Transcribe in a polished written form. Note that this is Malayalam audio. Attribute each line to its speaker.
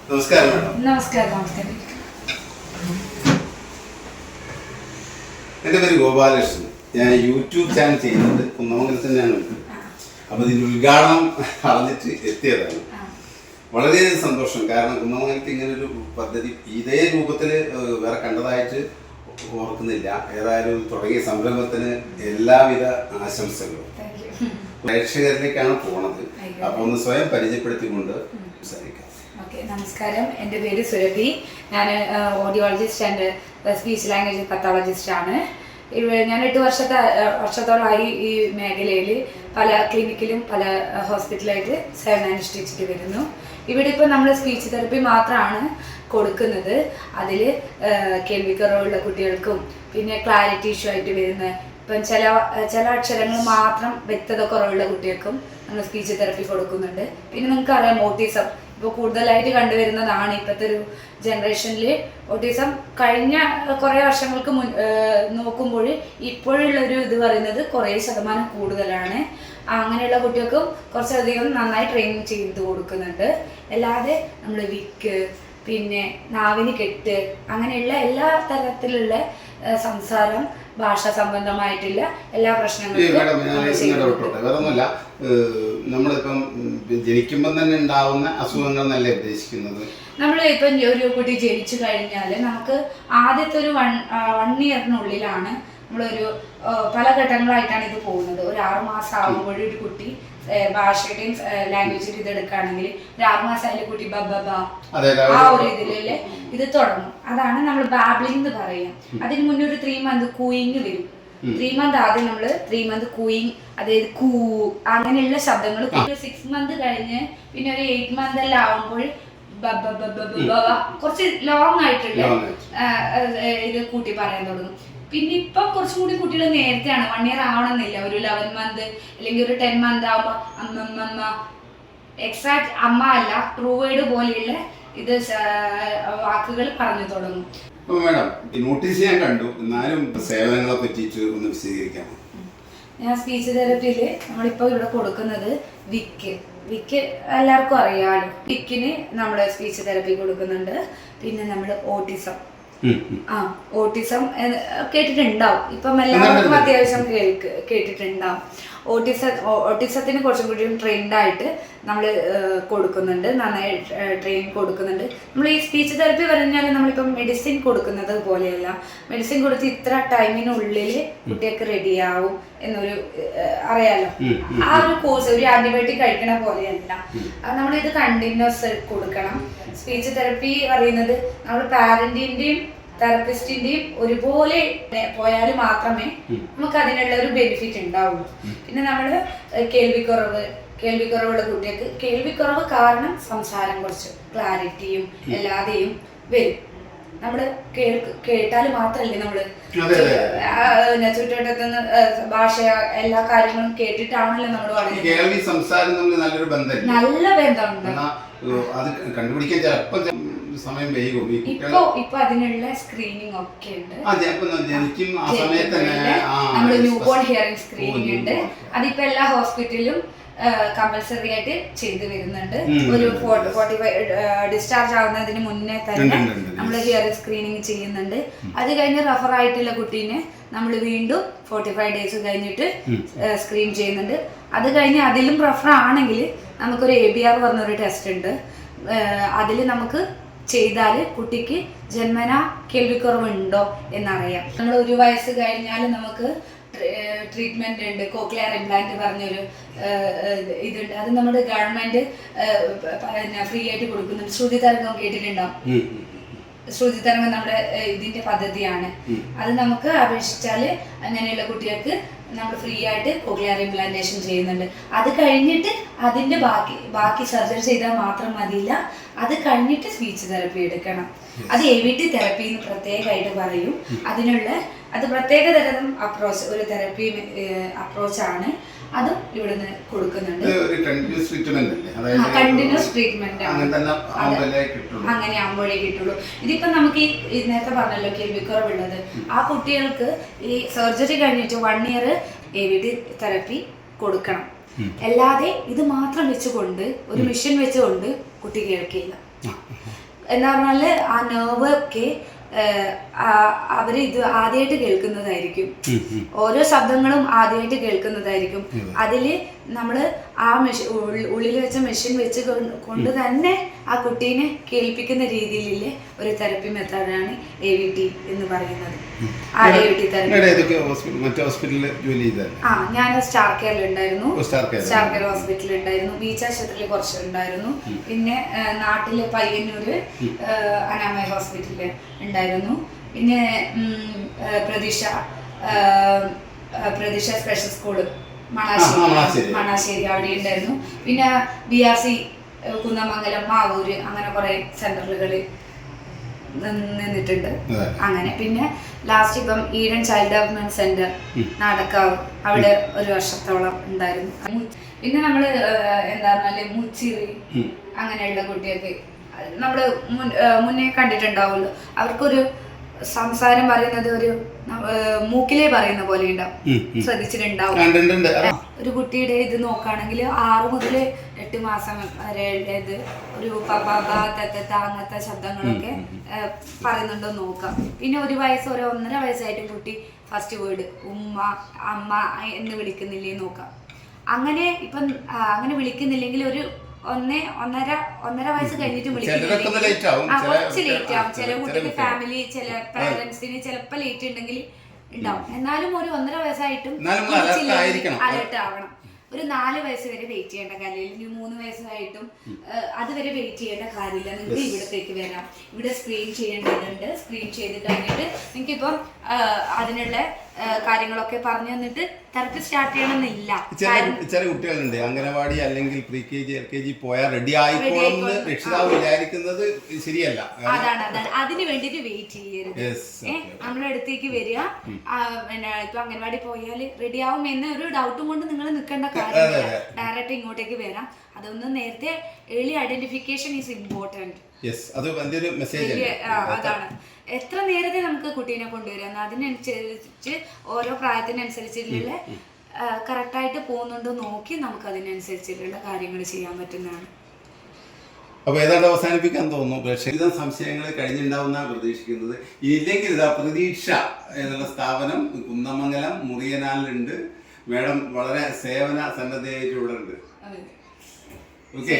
Speaker 1: നമസ്കാരം മാഡം.
Speaker 2: നമസ്കാരം.
Speaker 1: എൻ്റെ പേര് ഗോപാലകൃഷ്ണൻ. ഞാൻ യൂട്യൂബ് ചാനൽ ചെയ്യുന്നുണ്ട്. കുന്നമംഗലത്ത് തന്നെയാണ്. അപ്പോൾ ഇതിൻ്റെ ഉദ്ഘാടനം അറിഞ്ഞിട്ട് എത്തിയതാണ്. വളരെയധികം സന്തോഷം. കാരണം കുന്നമംഗലത്ത് ഇങ്ങനൊരു പദ്ധതി ഇതേ രൂപത്തിൽ വേറെ കണ്ടതായിട്ട് ഓർക്കുന്നില്ല. ഏതായാലും തുടങ്ങിയ സംരംഭത്തിന് എല്ലാവിധ ആശംസകളും. പ്രേക്ഷകരിലേക്കാണ് പോണത്. അപ്പോൾ ഒന്ന് സ്വയം പരിചയപ്പെടുത്തിക്കൊണ്ട് സംസാരിക്കാം.
Speaker 2: ഓക്കെ, നമസ്കാരം. എൻ്റെ പേര് സുരഭി. ഞാൻ audiologist and speech language pathologist ആണ്. ഞാൻ 8 വർഷത്തോളമായി ഈ മേഖലയിൽ പല ക്ലിനിക്കിലും പല ഹോസ്പിറ്റലായിട്ട് സേവനം അനുഷ്ഠിച്ചിട്ട് വരുന്നു. ഇവിടെ ഇപ്പോൾ നമ്മൾ സ്പീച്ച് തെറപ്പി മാത്രമാണ് കൊടുക്കുന്നത്. അതിൽ കേൾവിക്കുറവുള്ള കുട്ടികൾക്കും പിന്നെ ക്ലാരിറ്റി ഇഷ്യൂ ആയിട്ട് വരുന്ന ഇപ്പം ചില അക്ഷരങ്ങൾ മാത്രം വ്യക്തത കുറവുള്ള കുട്ടികൾക്കും നമ്മൾ സ്പീച്ച് തെറപ്പി കൊടുക്കുന്നുണ്ട്. പിന്നെ നിങ്ങൾക്കറിയാം, ഓട്ടിസം ഇപ്പോൾ കൂടുതലായിട്ട് കണ്ടുവരുന്നതാണ് ഇപ്പോഴത്തെ ഒരു ജനറേഷനിൽ. ഓട്ടിസം കഴിഞ്ഞ കുറേ വർഷങ്ങൾക്ക് നോക്കുമ്പോൾ ഇപ്പോഴുള്ളൊരു ഇത് പറയുന്നത് കുറേ ശതമാനം കൂടുതലാണ്. അങ്ങനെയുള്ള കുട്ടികൾക്കും കുറച്ചധികം നന്നായി ട്രെയിനിങ് ചെയ്ത് കൊടുക്കുന്നുണ്ട്. അല്ലാതെ നമ്മൾ വിക്ക്, പിന്നെ നാവിന് കെട്ട്, അങ്ങനെയുള്ള എല്ലാ തരത്തിലുള്ള സംസാരം, ഭാഷ സംബന്ധമായിട്ടുള്ള എല്ലാ പ്രശ്നങ്ങളും
Speaker 1: വേറൊന്നുമില്ല. നമ്മളിപ്പം ജനിക്കുമ്പോൾ തന്നെ ഉണ്ടാവുന്ന അസുഖങ്ങൾ എന്നല്ലേ ഉദ്ദേശിക്കുന്നത്?
Speaker 2: നമ്മൾ ഇപ്പം ഒരു കുട്ടി ജനിച്ചു കഴിഞ്ഞാൽ നമുക്ക് ആദ്യത്തെ ഒരു 1 ഇയറിനുള്ളിലാണ് നമ്മളൊരു പല ഘട്ടങ്ങളായിട്ടാണ് ഇത് പോകുന്നത്. ഒരു 6 മാസം ആകുമ്പോഴൊരു ഒരു കുട്ടി ഭാഷയുടെയും ലാംഗ്വേജിന്റെ ഇത് എടുക്കുകയാണെങ്കിൽ ഒരു 6 മാസമായാലും കുട്ടി ബബ ആ ഒരു ഇതിലല്ലേ ഇത് തുടങ്ങും. അതാണ് നമ്മൾ ബാബ്ലിംഗ് എന്ന് പറയാം. അതിന് മുന്നേ ഒരു 3 മന്ത് കൂയിങ് വരും. 3 മന്ത് ആദ്യം നമ്മൾ 3 മന്ത് കൂയിങ്, അതായത് കൂ അങ്ങനെയുള്ള ശബ്ദങ്ങൾ. 6 മന്ത് കഴിഞ്ഞ് പിന്നെ ഒരു 8 മന്ത് എല്ലാം ആവുമ്പോൾ കുറച്ച് ലോങ് ആയിട്ടുള്ള ഇത് കൂട്ടി പറയാൻ തുടങ്ങും. പിന്നെ ഇപ്പൊ കുറച്ചും കൂടി കുട്ടികൾ നേരത്തെയാണ്, 1 ഇയർ ആവണമെന്നില്ല, ഒരു 11 മന്ത് അല്ലെങ്കിൽ ഒരു 10 മന്ത് ആവുമ്പോ അമ്മ, എക്സാക്ട് അമ്മ അല്ല, ട്രൂ വേർഡ് പോലെയുള്ള ഇത് വാക്കുകൾ പറഞ്ഞു തുടങ്ങും.
Speaker 1: മാഡം, നോട്ടീസ് ഞാൻ കണ്ടു, എന്നാലും സേവനങ്ങളെ പറ്റിയിട്ട് ഒന്ന് വിശദീകരിക്കാമോ?
Speaker 2: ഞാൻ സ്പീച്ച് തെറപ്പിയിൽ നമ്മളിപ്പോൾ ഇവിടെ കൊടുക്കുന്നത് വിക്ക് എല്ലാവർക്കും അറിയാമല്ലോ. വിക്കിന് നമ്മൾ സ്പീച്ച് തെറപ്പി കൊടുക്കുന്നുണ്ട്. പിന്നെ നമ്മൾ ഓട്ടിസം കേട്ടിട്ടുണ്ടാവും. ഇപ്പം എല്ലാവർക്കും അത്യാവശ്യം കേട്ടിട്ടുണ്ടാവും. ഓട്ടിസത്തിന് കുറച്ചും കൂടി ട്രെയിൻഡായിട്ട് നമ്മൾ കൊടുക്കുന്നുണ്ട്, നന്നായി ട്രെയിൻ കൊടുക്കുന്നുണ്ട്. നമ്മൾ ഈ സ്പീച്ച് തെറപ്പി പറഞ്ഞാൽ നമ്മളിപ്പം മെഡിസിൻ കൊടുക്കുന്നത് പോലെയല്ല. മെഡിസിൻ കൊടുത്ത് ഇത്ര ടൈമിനുള്ളിൽ കുട്ടികൾക്ക് റെഡിയാവും എന്നൊരു അറിയാലോ. ആ ഒരു കോഴ്സ് ഒരു ആന്റിബയോട്ടിക് കഴിക്കണ പോലെയല്ല. നമ്മളിത് കണ്ടിന്യൂസ് കൊടുക്കണം. സ്പീച്ച് തെറപ്പി പറയുന്നത് നമ്മൾ പാരന്റിന്റെയും തെറപ്പിസ്റ്റിന്റെയും ഒരുപോലെ പോയാൽ മാത്രമേ നമുക്ക് അതിനുള്ള ഒരു ബെനിഫിറ്റ് ഉണ്ടാവുള്ളൂ. പിന്നെ നമ്മൾ കേൾവിക്കുറവുള്ള കുട്ടികൾക്ക് കേൾവിക്കുറവ് കാരണം സംസാരം കുറച്ച് ക്ലാരിറ്റിയും എല്ലാതെയും വരും. നമ്മള് കേട്ടാൽ മാത്രല്ലേ നമ്മള് ചുറ്റുവട്ടത്തുനിന്ന് ഭാഷ എല്ലാ കാര്യങ്ങളും കേട്ടിട്ടാണല്ലോ നമ്മൾ
Speaker 1: വളരെ നല്ല ബന്ധമുണ്ട്. അത് കണ്ടുപിടിക്കാൻ ചിലപ്പോൾ സമയം വൈകും.
Speaker 2: ഇപ്പൊ അതിനുള്ള സ്ക്രീനിങ് ഒക്കെ ഉണ്ട്.
Speaker 1: നമ്മള്
Speaker 2: ന്യൂബോൺ ഹിയറിംഗ് സ്ക്രീനിങ് ഉണ്ട്. അതിപ്പോ എല്ലാ ഹോസ്പിറ്റലിലും കമ്പൽസറി ആയിട്ട് ചെയ്തു വരുന്നുണ്ട്. ഒരു 45 ഡിസ്ചാർജ് ആവുന്നതിന് മുന്നേ തന്നെ നമ്മൾ ഹിയറിംഗ് സ്ക്രീനിങ് ചെയ്യുന്നുണ്ട്. അത് കഴിഞ്ഞ് റഫർ ആയിട്ടുള്ള കുട്ടീനെ നമ്മൾ വീണ്ടും 45 ഡേയ്സ് കഴിഞ്ഞിട്ട് സ്ക്രീൻ ചെയ്യുന്നുണ്ട്. അത് കഴിഞ്ഞ് അതിലും റഫർ ആണെങ്കിൽ നമുക്കൊരു ABR പറഞ്ഞൊരു ടെസ്റ്റ് ഉണ്ട്. അതിൽ നമുക്ക് ചെയ്താൽ കുട്ടിക്ക് ജന്മന കേൾവിക്കുറവുണ്ടോ എന്നറിയാം. നമ്മൾ 1 വയസ്സ് കഴിഞ്ഞാൽ നമുക്ക് ട്രീറ്റ്മെന്റ് ഉണ്ട്. കോക്ലിയർ ഇംപ്ലാന്റ് പറഞ്ഞൊരു ഇതുണ്ട്. അത് നമ്മുടെ ഗവൺമെന്റ് ഫ്രീ ആയിട്ട് കൊടുക്കുന്നുണ്ട്. ശ്രുതി തരംഗം കേട്ടിട്ടുണ്ടാവും. ശ്രുതി തരംഗം നമ്മുടെ ഇതിന്റെ പദ്ധതിയാണ്. അത് നമുക്ക് അപേക്ഷിച്ചാൽ അങ്ങനെയുള്ള കുട്ടികൾക്ക് നമ്മൾ ഫ്രീ ആയിട്ട് കോക്ലിയർ ഇംപ്ലാന്റേഷൻ ചെയ്യുന്നുണ്ട്. അത് കഴിഞ്ഞിട്ട് അതിന്റെ ബാക്കി സർജറി ചെയ്താൽ മാത്രം മതിയില്ല. അത് കഴിഞ്ഞിട്ട് സ്പീച്ച് തെറപ്പി എടുക്കണം. അത് AVT തെറപ്പി എന്ന് പ്രത്യേകമായിട്ട് പറയും. അത് പ്രത്യേക തരം അപ്രോച്ച്, ഒരു തെറപ്പി അപ്രോച്ചാണ്. അതും ഇവിടുന്ന് കൊടുക്കുന്നുണ്ട്. കണ്ടിന്യൂസ് ട്രീറ്റ്മെന്റ് അങ്ങനെ ആകുമ്പോഴേ കിട്ടുള്ളൂ. ഇതിപ്പോ നമുക്ക് ഈ നേരത്തെ പറഞ്ഞല്ലോ കേൾവിക്കുറവുള്ളത്, ആ കുട്ടികൾക്ക് ഈ സർജറി കഴിഞ്ഞിട്ട് 1 ഇയർ AVT തെറപ്പി കൊടുക്കണം. അല്ലാതെ ഇത് മാത്രം വെച്ചുകൊണ്ട് ഒരു മെഷീൻ വെച്ചുകൊണ്ട് കുട്ടി കേൾക്കില്ല. എന്താ പറഞ്ഞാല് ആ നെർവ് ഒക്കെ അവര് ഇത് ആദ്യമായിട്ട് കേൾക്കുന്നതായിരിക്കും. ഓരോ ശബ്ദങ്ങളും ആദ്യമായിട്ട് കേൾക്കുന്നതായിരിക്കും. അതില് നമ്മള് ആ ഉള്ളിൽ വെച്ച മെഷീൻ വെച്ച് കൊണ്ട് തന്നെ ആ കുട്ടീനെ കേൾപ്പിക്കുന്ന രീതിയിലുള്ള ഒരു തെറപ്പി മെത്തേഡാണ് AVT എന്ന് പറയുന്നത്. ആ AVT തെറപ്പി. ഞാൻ സ്റ്റാർ കെയറിൽ ഉണ്ടായിരുന്നു. സ്റ്റാർ കെയർ ഹോസ്പിറ്റലിൽ ഉണ്ടായിരുന്നു. ബീച്ച് ആശുപത്രിയിൽ കുറച്ചുണ്ടായിരുന്നു. പിന്നെ നാട്ടിലെ പയ്യന്നൂര് അനാമയ ഹോസ്പിറ്റലിൽ ഉണ്ടായിരുന്നു. പിന്നെ പ്രതീക്ഷ സ്പെഷ്യൽ സ്കൂള് മണാശ്ശേരി അവിടെ ഉണ്ടായിരുന്നു. പിന്നെ BRC കുന്നമംഗലം, മാവൂര്, അങ്ങനെ കുറെ സെന്ററുകളിൽ നിന്നിട്ടുണ്ട്. അങ്ങനെ പിന്നെ ലാസ്റ്റ് ഇപ്പം ഈഡൻ ചൈൽഡ് ഡെവലപ്മെന്റ് സെന്റർ നാടക്കാവ്, അവിടെ 1 വർഷത്തോളം ഉണ്ടായിരുന്നു. പിന്നെ നമ്മള് എന്താ പറഞ്ഞാല് മുച്ചിറി അങ്ങനെയുള്ള കുട്ടികൾക്ക് നമ്മള് മുന്നേ കണ്ടിട്ടുണ്ടാവുമല്ലോ, അവർക്കൊരു സംസാരം പറയുന്നത് ഒരു മൂക്കിലേ പറയുന്ന പോലെ ഉണ്ടാവും. ശ്രദ്ധിച്ചിട്ടുണ്ടാവും. ഒരു കുട്ടിയുടെ ഇത് നോക്കുകയാണെങ്കിൽ 6 മുതൽ 8 മാസം വരെ ഇത് ഒരു അങ്ങനത്തെ ശബ്ദങ്ങളൊക്കെ പറയുന്നുണ്ടോ നോക്കാം. പിന്നെ 1 വയസ്സ് 1.5 വയസ്സായിട്ടും കുട്ടി ഫസ്റ്റ് വേർഡ് ഉമ്മ, അമ്മ എന്ന് വിളിക്കുന്നില്ലേ നോക്കാം. അങ്ങനെ ഇപ്പം അങ്ങനെ വിളിക്കുന്നില്ലെങ്കിൽ ഒരു 1.5 വയസ്സ് കഴിഞ്ഞിട്ട് വിളിക്കുന്നില്ലെങ്കിൽ കുറച്ച് ലേറ്റ് ആവും. ചില കുട്ടിക്ക് ഫാമിലി, ചില പാരന്റ്സിന് ചിലപ്പോൾ ലേറ്റ് ഉണ്ടെങ്കിൽ ഉണ്ടാവും. എന്നാലും ഒരു 1.5 വയസ്സായിട്ടും അലേർട്ട് ആവണം. ഒരു 4 വയസ്സ് വരെ വെയിറ്റ് ചെയ്യേണ്ട കാര്യമില്ല. ഇനി 3 വയസ്സായിട്ടും അതുവരെ വെയിറ്റ് ചെയ്യേണ്ട കാര്യമില്ല. നിങ്ങൾക്ക് ഇവിടത്തേക്ക് വരാം. ഇവിടെ സ്ക്രീൻ ചെയ്യേണ്ടതുണ്ട്. സ്ക്രീൻ ചെയ്ത് കഴിഞ്ഞിട്ട് നിങ്ങൾക്കിപ്പം അതിനുള്ള കാര്യങ്ങളൊക്കെ പറഞ്ഞു തന്നിട്ട് തെറപ്പി സ്റ്റാർട്ട് ചെയ്യണമെന്നില്ല.
Speaker 1: ചില കുട്ടികളുണ്ട് അംഗനവാടി അല്ലെങ്കിൽ പ്രീ-KG LKG പോയാൽ റെഡി ആയിക്കോളും രക്ഷിതാവ് വിചാരിക്കുന്നത് ശരിയല്ല.
Speaker 2: അതാണ് അതിന് വേണ്ടിട്ട് വെയിറ്റ് ചെയ്യരുത്. നമ്മുടെ അടുത്തേക്ക് വരിക. പിന്നെ ഇപ്പൊ അംഗനവാടി പോയാൽ റെഡി ആവും എന്ന ഒരു ഡൗട്ടും കൊണ്ട് നിങ്ങൾ നിൽക്കേണ്ട കാര്യമില്ല. ഡയറക്റ്റ് ഇങ്ങോട്ടേക്ക് വരാം. അതൊന്ന് നേരത്തെ ഏർലി ഐഡന്റിഫിക്കേഷൻ ഈസ് ഇമ്പോർട്ടന്റ്. അതാണ് എത്ര നേരത്തെ നമുക്ക് കുട്ടീനെ കൊണ്ടുവരാം. അതിനനുസരിച്ച് ഓരോ പ്രായത്തിനനുസരിച്ചുള്ള കറക്റ്റായിട്ട് പോകുന്നുണ്ടോ നോക്കി നമുക്ക് അതിനനുസരിച്ചുള്ള കാര്യങ്ങൾ ചെയ്യാൻ പറ്റുന്നതാണ്.
Speaker 1: അപ്പോൾ ഏതാണ്ട് അവസാനിപ്പിക്കാൻ തോന്നുന്നു. പക്ഷേ സംശയങ്ങൾ കഴിഞ്ഞിട്ടുണ്ടാവുന്ന പ്രതീക്ഷിക്കുന്നത്. ഇല്ലെങ്കിൽ ഇതാ പ്രതീക്ഷ എന്നുള്ള സ്ഥാപനം കുന്നമംഗലം മുറിയനാലിലുണ്ട്. മാഡം വളരെ സേവന സന്നദ്ധയായിട്ടുള്ളുണ്ട്. ഓക്കെ.